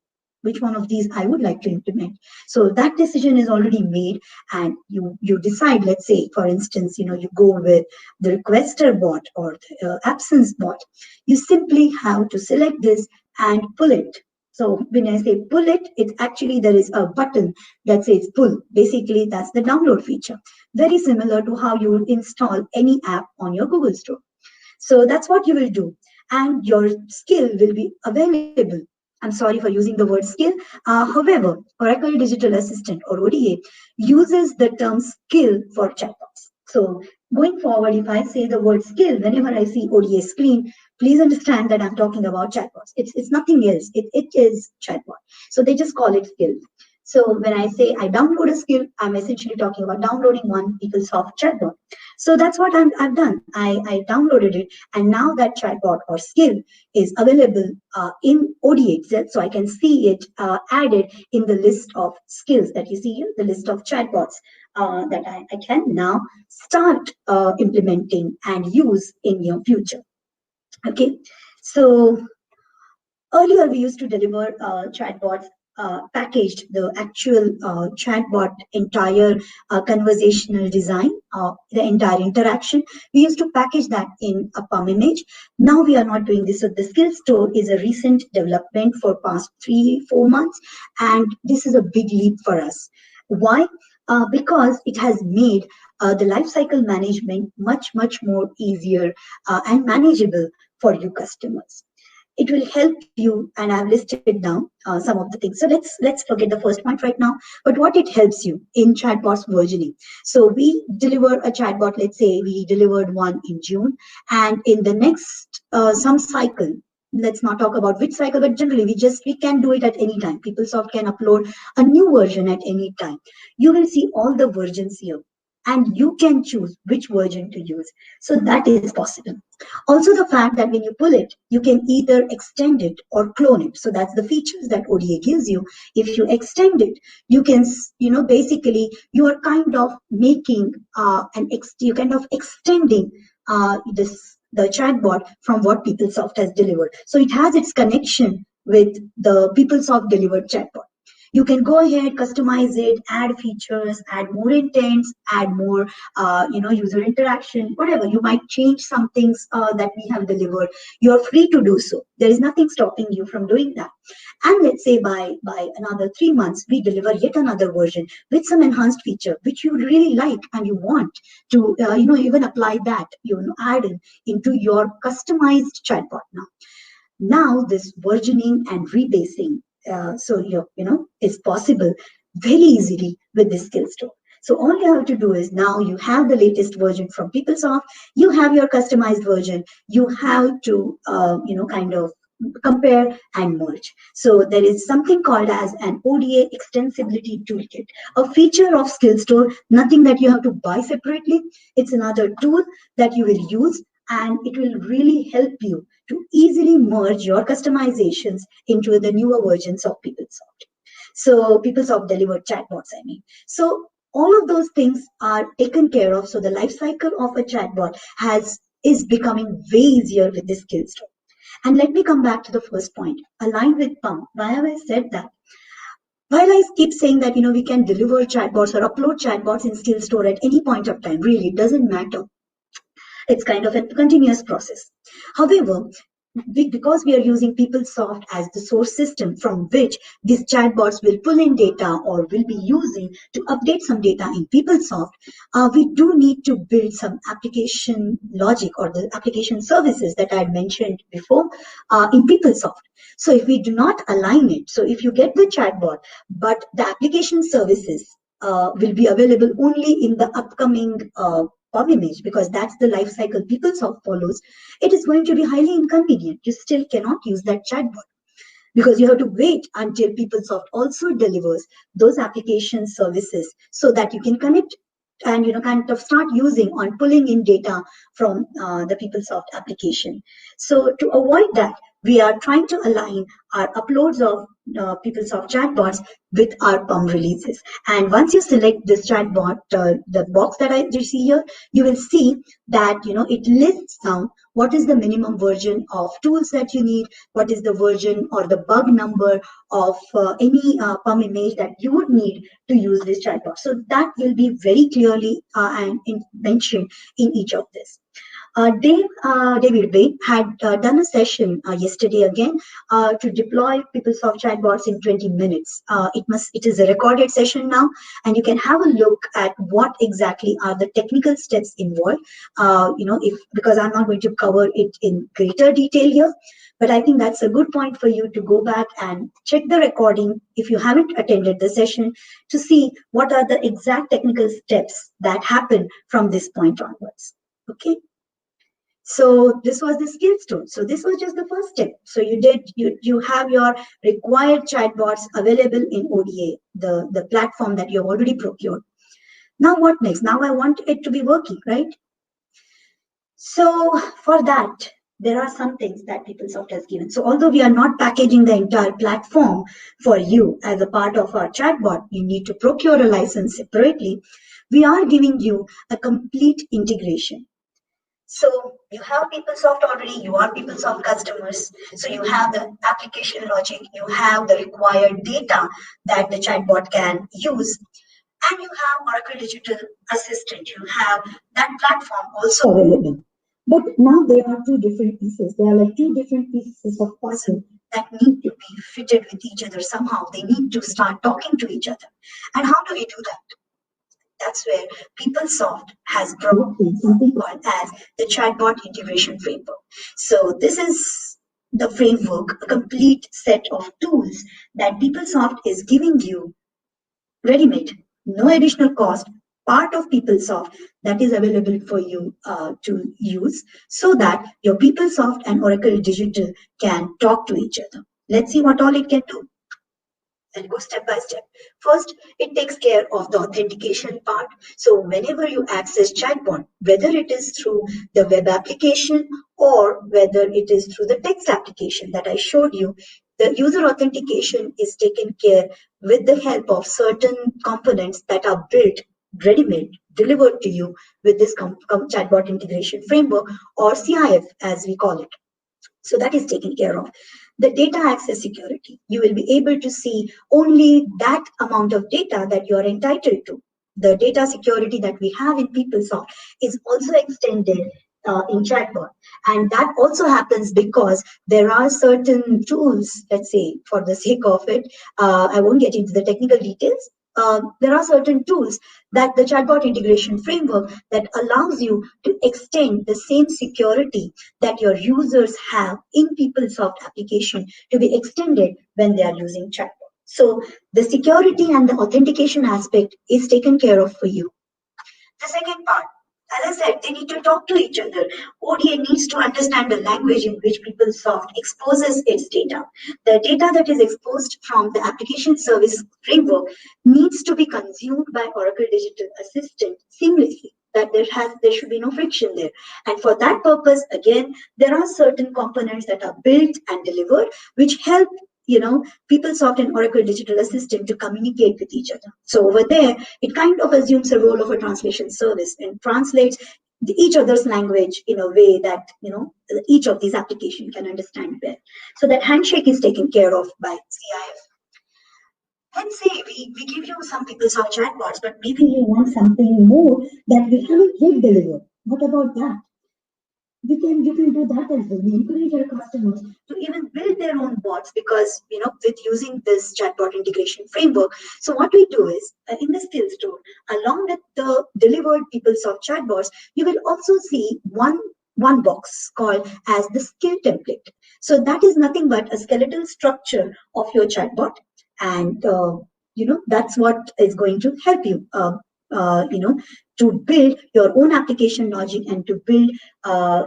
Which one of these I would like to implement? So that decision is already made, and you decide. Let's say, for instance, you go with the requester bot or the absence bot. You simply have to select this and pull it. So when I say pull it, it's actually, there is a button that says pull. Basically, that's the download feature. Very similar to how you would install any app on your Google Store. So that's what you will do. And your skill will be available. I'm sorry for using the word skill. However, Oracle Digital Assistant or ODA uses the term skill for chatbots. So going forward, if I say the word skill, whenever I see ODA screen, please understand that I'm talking about chatbots. It's nothing else. It is chatbot. So they just call it skill. So when I say I download a skill, I'm essentially talking about downloading one PeopleSoft chatbot. So that's what I've done. I downloaded it, and now that chatbot or skill is available in ODA itself, so I can see it added in the list of skills that you see here, the list of chatbots that I can now start implementing and use in your future. Okay, so earlier we used to deliver chatbots packaged, the actual chatbot entire conversational design, the entire interaction. We used to package that in a PUM image. Now we are not doing this. So the skill store is a recent development for past 3-4 months, and this is a big leap for us. Why? Because it has made the lifecycle management much more easier and manageable for you customers. It will help you, and I've listed down some of the things. So let's forget the first point right now. But what it helps you in chatbots versioning. So we deliver a chatbot. Let's say we delivered one in June, and in the next some cycle, let's not talk about which cycle, but generally we can do it at any time. PeopleSoft can upload a new version at any time. You will see all the versions here, and you can choose which version to use. So that is possible. Also, the fact that when you pull it, you can either extend it or clone it. So that's the features that ODA gives you. If you extend it, you can, basically you are kind of making you're kind of extending the chatbot from what PeopleSoft has delivered. So it has its connection with the PeopleSoft delivered chatbot. You can go ahead, customize it, add features, add more intents, add more, user interaction, whatever. You might change some things that we have delivered. You're free to do so. There is nothing stopping you from doing that. And let's say by another 3 months, we deliver yet another version with some enhanced feature, which you really like and you want to, even apply that, add into your customized chatbot now. Now this versioning and rebasing, is possible very easily with this skill store. So all you have to do is now you have the latest version from PeopleSoft, you have your customized version, you have to, kind of compare and merge. So there is something called as an ODA extensibility toolkit, a feature of skill store, nothing that you have to buy separately. It's another tool that you will use, and it will really help you to easily merge your customizations into the newer versions of PeopleSoft. So PeopleSoft delivered chatbots, I mean. So all of those things are taken care of. So the life cycle of a chatbot is becoming way easier with this skill store. And let me come back to the first point, aligned with PUM. Why have I said that? While I keep saying that, we can deliver chatbots or upload chatbots in skill store at any point of time, really, it doesn't matter. It's kind of a continuous process. However, because we are using PeopleSoft as the source system from which these chatbots will pull in data or will be using to update some data in PeopleSoft, we do need to build some application logic or the application services that I had mentioned before in PeopleSoft. So if we do not align it, so if you get the chatbot, but the application services will be available only in the upcoming PUM image, because that's the life cycle PeopleSoft follows, it is going to be highly inconvenient. You still cannot use that chatbot because you have to wait until PeopleSoft also delivers those application services so that you can connect and kind of start using on pulling in data from the PeopleSoft application. So to avoid that, we are trying to align our uploads of PeopleSoft chatbots with our PUM releases. And once you select this chatbot, the box that you see here, you will see that it lists down what is the minimum version of tools that you need, what is the version or the bug number of any PUM image that you would need to use this chatbot. So that will be very clearly mentioned in each of this. David Bay had done a session yesterday again to deploy PeopleSoft chatbots in 20 minutes. It is a recorded session now, and you can have a look at what exactly are the technical steps involved. Because I'm not going to cover it in greater detail here, but I think that's a good point for you to go back and check the recording if you haven't attended the session to see what are the exact technical steps that happen from this point onwards. Okay. So this was the skill store. So this was just the first step. So you have your required chatbots available in ODA, the platform that you have already procured. Now what next? Now I want it to be working, right? So for that, there are some things that PeopleSoft has given. So although we are not packaging the entire platform for you as a part of our chatbot, you need to procure a license separately. We are giving you a complete integration. So you have PeopleSoft already, you are PeopleSoft customers. So you have the application logic, you have the required data that the chatbot can use, and you have Oracle Digital Assistant. You have that platform also available. But now there are two different pieces. There are like two different pieces of puzzle that need to be fitted with each other somehow. They need to start talking to each other. And how do we do that? That's where PeopleSoft has brought in something called as the Chatbot Integration Framework. So this is the framework, a complete set of tools that PeopleSoft is giving you ready-made, no additional cost, part of PeopleSoft that is available for you to use so that your PeopleSoft and Oracle Digital can talk to each other. Let's see what all it can do. And go step by step. First, it takes care of the authentication part. So whenever you access Chatbot, whether it is through the web application or whether it is through the text application that I showed you, the user authentication is taken care with the help of certain components that are built, ready-made, delivered to you with this Chatbot integration framework, or CIF as we call it. So that is taken care of. The data access security, you will be able to see only that amount of data that you are entitled to. The data security that we have in PeopleSoft is also extended in Chatbot. And that also happens because there are certain tools, let's say, for the sake of it, I won't get into the technical details. There are certain tools that the Chatbot integration framework that allows you to extend the same security that your users have in PeopleSoft application to be extended when they are using Chatbot. So the security and the authentication aspect is taken care of for you. The second part, as I said, they need to talk to each other. ODA needs to understand the language in which PeopleSoft exposes its data. The data that is exposed from the application service framework needs to be consumed by Oracle Digital Assistant seamlessly. That there should be no friction there. And for that purpose, again, there are certain components that are built and delivered which help PeopleSoft and Oracle Digital Assistant to communicate with each other. So over there, it kind of assumes a role of a translation service and translates each other's language in a way that each of these applications can understand well. So that handshake is taken care of by CIF. Let's say we give you some PeopleSoft chatbots, but maybe you want something more that we haven't yet delivered. What about that? You can do that as well. We encourage our customers to even build their own bots because with using this chatbot integration framework. So what we do is in the skill store, along with the delivered PeopleSoft chatbots, you will also see one box called as the skill template. So that is nothing but a skeletal structure of your chatbot, and that's what is going to help you. To build your own application logic and to build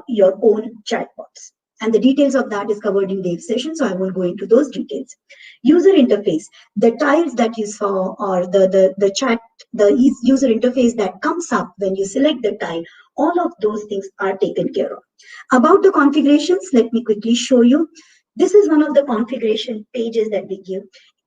your own chatbots. And the details of that is covered in Dave's session, so I won't go into those details. User interface, the tiles that you saw or the user interface that comes up when you select the tile, all of those things are taken care of. About the configurations, let me quickly show you. This is one of the configuration pages that we give.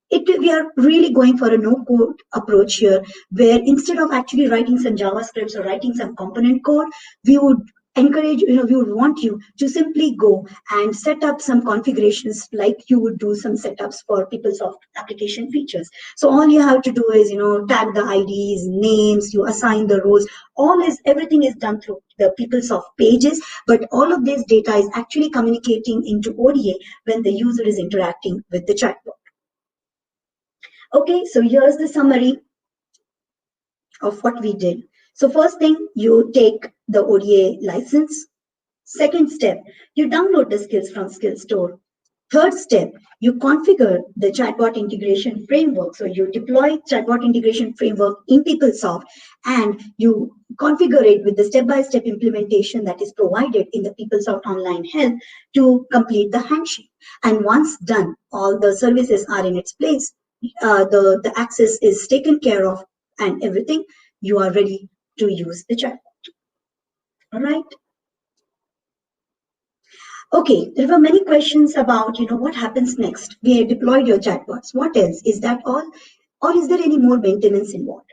We are really going for a no-code approach here, where instead of actually writing some JavaScripts or writing some component code, we would encourage, we would want you to simply go and set up some configurations like you would do some setups for PeopleSoft application features. So all you have to do is, tag the IDs, names, you assign the roles, everything is done through the PeopleSoft pages, but all of this data is actually communicating into ODA when the user is interacting with the chatbot. Okay, so here's the summary of what we did. So first thing, you take the ODA license. Second step, you download the skills from Skill Store. Third step, you configure the chatbot integration framework. So you deploy chatbot integration framework in PeopleSoft and you configure it with the step-by-step implementation that is provided in the PeopleSoft Online Help to complete the handshake. And once done, all the services are in its place. The access is taken care of and everything, you are ready to use the chatbot. All right. Okay, there were many questions about, what happens next? We have deployed your chatbots. What else? Is that all? Or is there any more maintenance involved?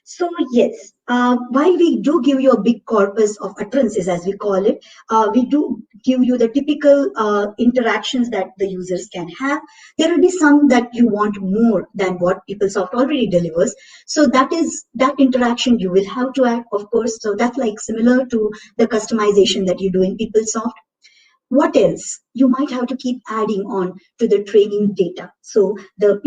So yes, while we do give you a big corpus of utterances, as we call it, we do give you the typical interactions that the users can have. There will be some that you want more than what PeopleSoft already delivers. So that interaction you will have to add, of course. So that's like similar to the customization that you do in PeopleSoft. What else? You might have to keep adding on to the training data. So the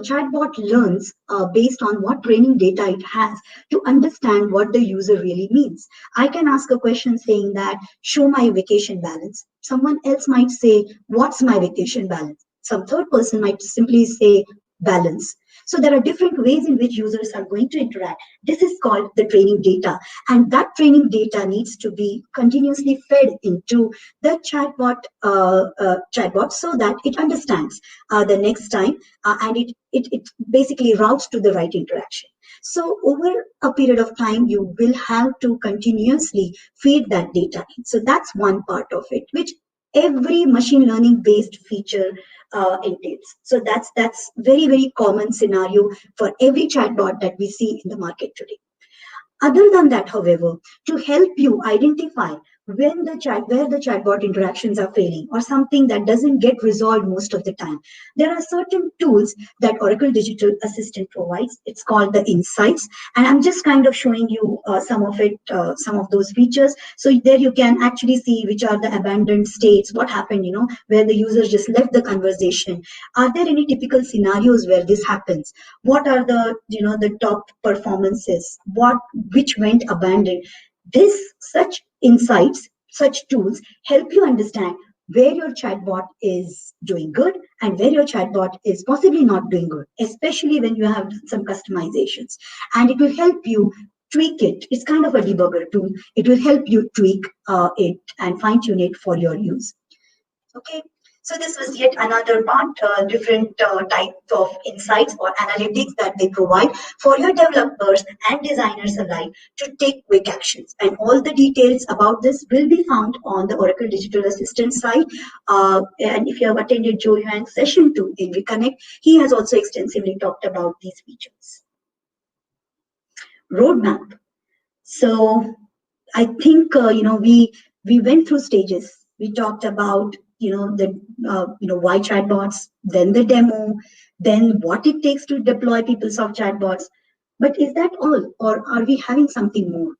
chatbot learns based on what training data it has to understand what the user really means. I can ask a question saying that, show my vacation balance. Someone else might say, what's my vacation balance? Some third person might simply say, balance. So there are different ways in which users are going to interact. This is called the training data. And that training data needs to be continuously fed into the chatbot so that it understands the next time and it basically routes to the right interaction. So over a period of time, you will have to continuously feed that data in. So that's one part of it, which every machine learning based feature entails. So that's very, very common scenario for every chatbot that we see in the market today. Other than that, however, to help you identify where the chatbot interactions are failing or something that doesn't get resolved most of the time, there are certain tools that Oracle Digital Assistant provides. It's called the Insights, and I'm just kind of showing you some of those features. So there you can actually see which are the abandoned states, what happened, where the user just left the conversation. Are there any typical scenarios where this happens? What are the top performances? Which went abandoned? Such insights, such tools help you understand where your chatbot is doing good and where your chatbot is possibly not doing good, especially when you have done some customizations. And it will help you tweak it. It's kind of a debugger tool. It will help you tweak it and fine tune it for your use. Okay. So this was yet another part, different types of insights or analytics that they provide for your developers and designers alike to take quick actions. And all the details about this will be found on the Oracle Digital Assistant site. And if you have attended Joe Yuan's session 2 in Reconnect, he has also extensively talked about these features. Roadmap. So I think, we went through stages. We talked about why chatbots, then the demo, then what it takes to deploy PeopleSoft chatbots. But is that all, or are we having something more?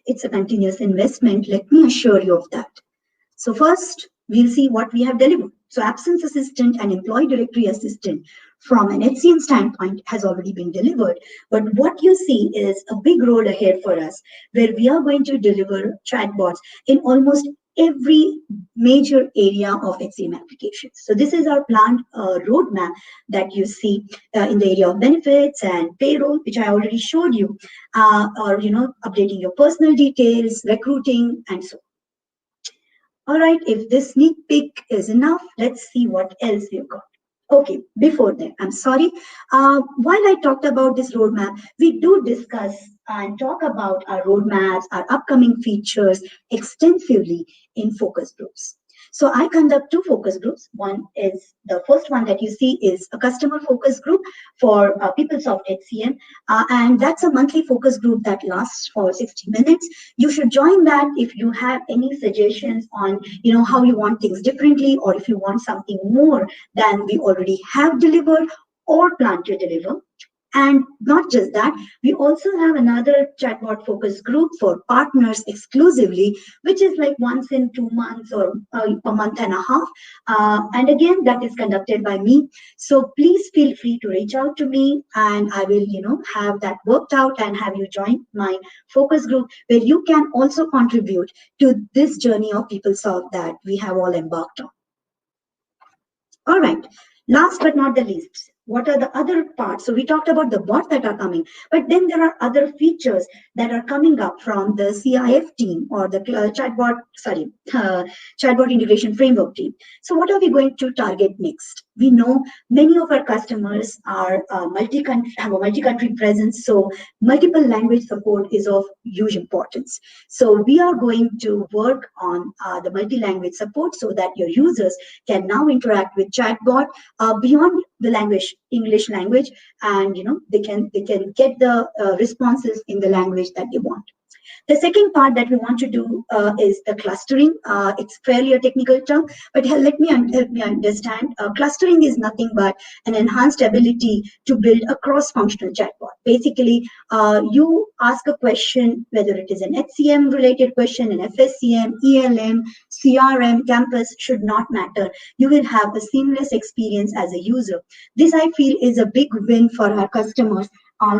It's a continuous investment. Let me assure you of that. So first, we'll see what we have delivered. So Absence Assistant and Employee Directory Assistant from an HCM standpoint has already been delivered. But what you see is a big road ahead for us, where we are going to deliver chatbots in almost every major area of HCM applications. So this is our planned roadmap that you see in the area of benefits and payroll, which I already showed you, or updating your personal details, recruiting, and so on. All right, if this sneak peek is enough, let's see what else we've got. Okay, before that, I'm sorry. While I talked about this roadmap, we do discuss and talk about our roadmaps, our upcoming features extensively in focus groups. So I conduct 2 focus groups. One is the first one that you see is a customer focus group for PeopleSoft HCM. And that's a monthly focus group that lasts for 60 minutes. You should join that if you have any suggestions on, how you want things differently, or if you want something more than we already have delivered or plan to deliver. And not just that, we also have another chatbot focus group for partners exclusively, which is like once in 2 months or a month and a half. And again, that is conducted by me. So please feel free to reach out to me, and I will, have that worked out and have you join my focus group, where you can also contribute to this journey of PeopleSoft that we have all embarked on. All right. Last but not the least, what are the other parts? So we talked about the bots that are coming, but then there are other features that are coming up from the CIF team or the chatbot integration framework team. So what are we going to target next? We know many of our customers are have a multi-country presence, so multiple language support is of huge importance. So we are going to work on the multi-language support so that your users can now interact with chatbot beyond the language, English language, and they can get the responses in the language that they want. The second part that we want to do is the clustering. It's fairly a technical term, but help me understand. Clustering is nothing but an enhanced ability to build a cross-functional chatbot. Basically, you ask a question, whether it is an HCM related question, an FSCM, ELM, CRM, campus, should not matter. You will have a seamless experience as a user. This, I feel, is a big win for our customers,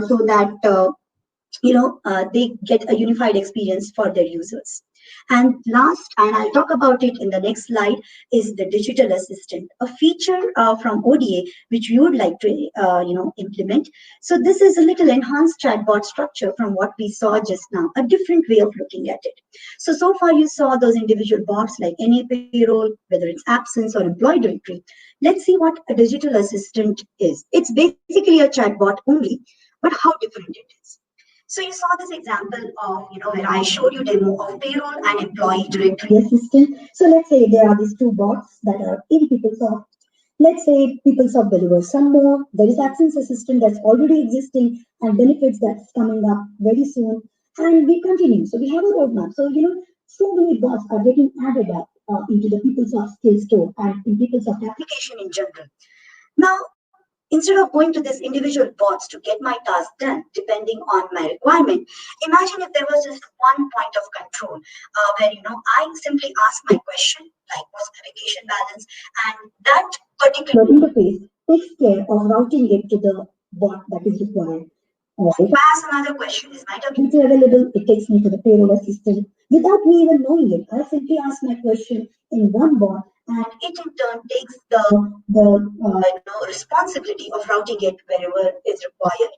so that they get a unified experience for their users. And last, and I'll talk about it in the next slide, is the digital assistant, a feature from ODA which we would like to implement. So this is a little enhanced chatbot structure from what we saw just now, a different way of looking at it. So far you saw those individual bots like any payroll, whether it's absence or employee directory. Let's see what a digital assistant is. It's basically a chatbot only, but how different it is. So you saw this example of, where I showed you demo of payroll and employee directory assistant. So let's say there are these two bots that are in PeopleSoft. Let's say PeopleSoft delivers some more. There is absence assistant that's already existing and benefits that's coming up very soon. And we continue. So we have a roadmap. So, so many bots are getting added up into the PeopleSoft skill store and in PeopleSoft application in general. Now, instead of going to this individual bots to get my task done, depending on my requirement, imagine if there was just one point of control where, I simply ask my question, like what's my vacation balance, and that particular interface takes care of routing it to the bot that is required. If I ask another question, is my W2 available? It takes me to the payroll assistant without me even knowing it. I simply ask my question in one bot, and it in turn takes the responsibility of routing it wherever is required.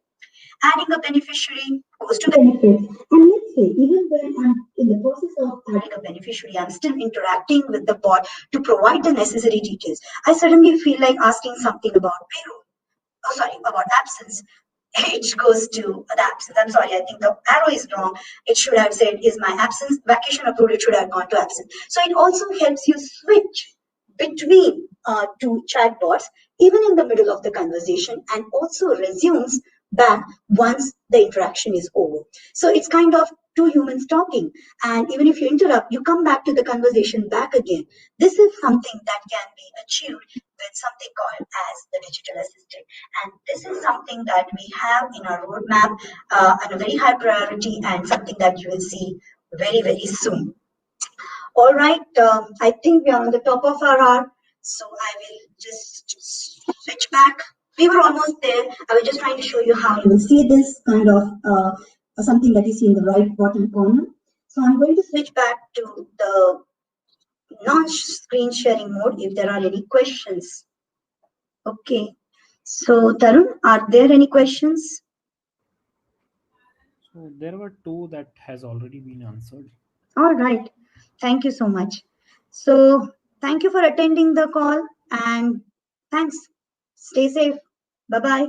Adding a beneficiary goes to benefits, and let's say even when I'm in the process of adding a beneficiary, I'm still interacting with the bot to provide the necessary details. I suddenly feel like asking something about payroll. Oh, sorry, about absence. It goes to the absence. I'm sorry, I think the arrow is wrong. It should have said, is my absence vacation approved? It should have gone to absence. So it also helps you switch between two chatbots, even in the middle of the conversation, and also resumes back once the interaction is over. So it's kind of two humans talking. And even if you interrupt, you come back to the conversation back again. This is something that can be achieved with something called as the digital assistant. And this is something that we have in our roadmap at a very high priority and something that you will see very, very soon. All right, I think we are on the top of our hour, so I will just switch back. We were almost there. I was just trying to show you how you will see this kind of something that you see in the right bottom corner. So I'm going to switch back to the non-screen sharing mode if there are any questions. Okay, so Tarun, are there any questions? So there were two that has already been answered. All right, thank you so much. So thank you for attending the call and thanks. Stay safe. Bye-bye.